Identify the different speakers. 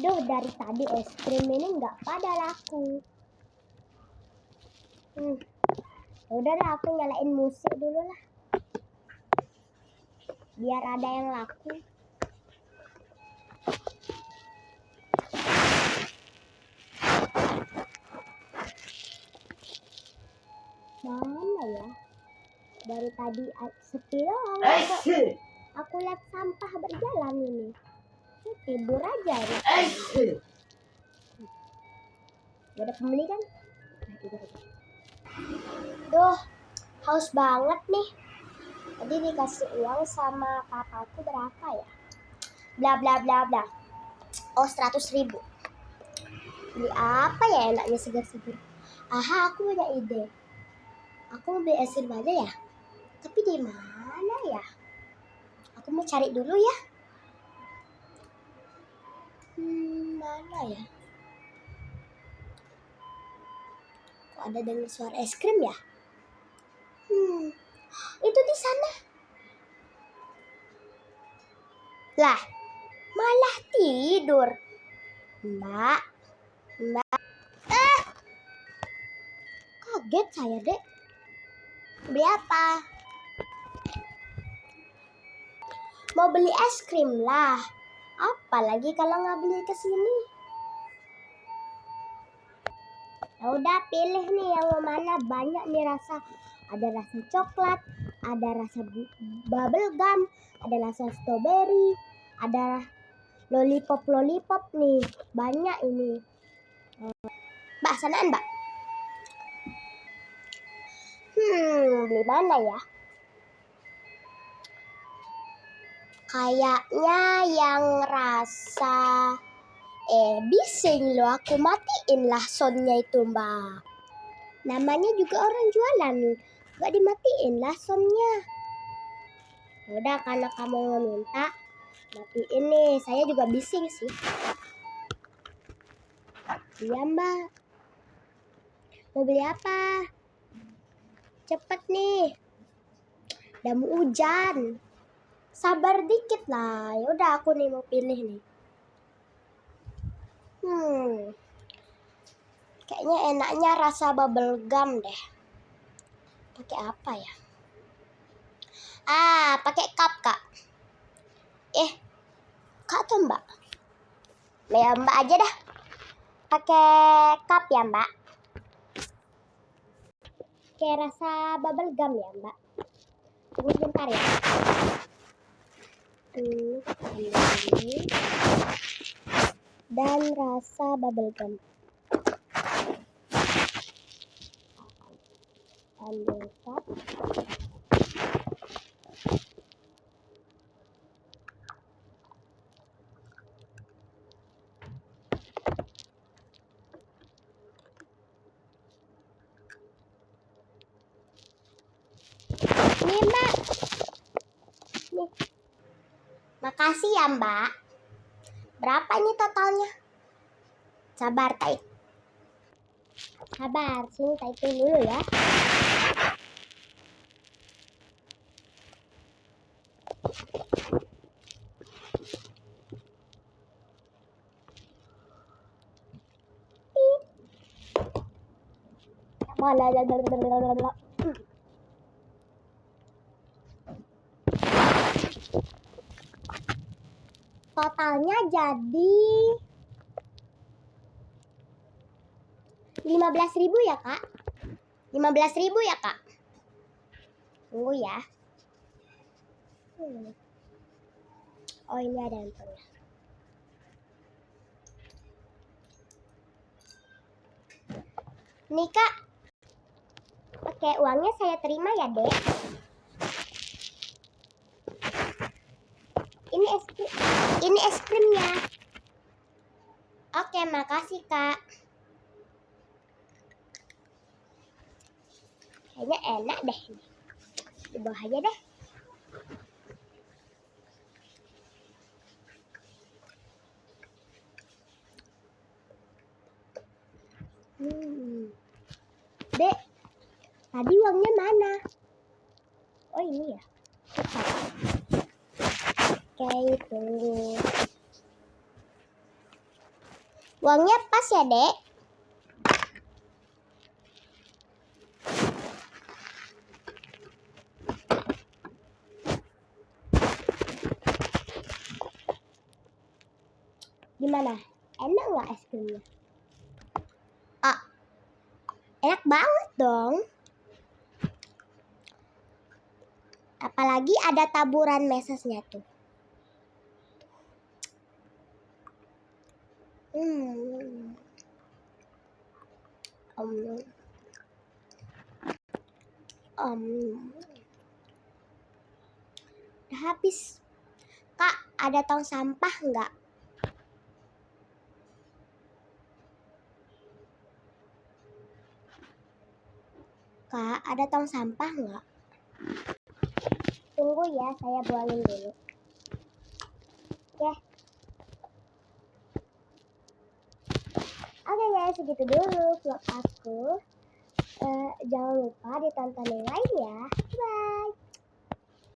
Speaker 1: Duh, dari tadi es krim ini nggak pada laku. Udah lah, aku nyalain musik dulu lah. Biar ada yang laku. Mana ya? Dari tadi sepi doang. Aku lihat sampah berjalan ini. Tidur aja. Gak ada pembeli kan? Duh, haus banget nih. Tadi dikasih uang sama papaku berapa ya? Bla bla bla bla. Oh, 100.000. Beli apa ya enaknya segar-segar? Aha, aku punya ide. Aku mau beli es krim aja ya. Tapi di mana ya? Aku mau cari dulu ya. Mana ya? Kok ada dengar suara es krim ya? Itu di sana. Lah, malah tidur. Mbak. Kaget saya, Dek. Beli apa? Mau beli es krim lah. Apalagi kalau nggak beli ke sini. Ya udah, pilih nih yang mana. Banyak nih rasa. Ada rasa coklat, ada rasa bubble gum, ada rasa strawberry, ada lollipop nih. Banyak ini. Mbak, sanaan, Mbak. Beli mana ya? Kayaknya yang rasa bising loh, aku matiin lah soundnya itu, Mbak. Namanya juga orang jualan, gak dimatiin lah soundnya. Udah, karena kamu meminta, matiin nih. Saya juga bising sih. Iya, Mbak. Mau beli apa? Cepet nih. Udah mau hujan. Sabar dikit lah. Ya udah, aku nih mau pilih nih. Kayaknya enaknya rasa bubble gum deh. Pakai apa ya? Pakai cup, Kak. Kak tuh, Mbak. Ya, Mbak aja dah. Pakai cup ya, Mbak. Kayak rasa bubble gum ya, Mbak. Tunggu sebentar ya. Ini. Dan rasa bubble gum. Ambil cup. Nih, Mbak. Nih. Makasih ya, Mbak. Berapa ini totalnya? Sabar, Taik. Sabar, sini Taik dulu ya. Totalnya jadi 15.000 ya, Kak? 15.000 ya, Kak? Tunggu ya. Oh, ini ada handphonenya. Nih, Kak. Oke, uangnya saya terima ya, Dek. Ini es krimnya. Oke, makasih, Kak. Kayaknya enak deh. Di bawah aja deh. Dek, tadi uangnya mana? Oh, ini ya. Oke, tunggu. Uangnya pas ya, Dek? Gimana? Enak nggak es krimnya? Ah, enak banget dong. Apalagi ada taburan mesesnya tuh. Hmm. Udah habis. Kak, ada tong sampah nggak? Kak, ada tong sampah nggak? Tunggu ya, saya buangin dulu. Oke. Oke guys, segitu dulu vlog aku. Jangan lupa ditonton yang lain ya.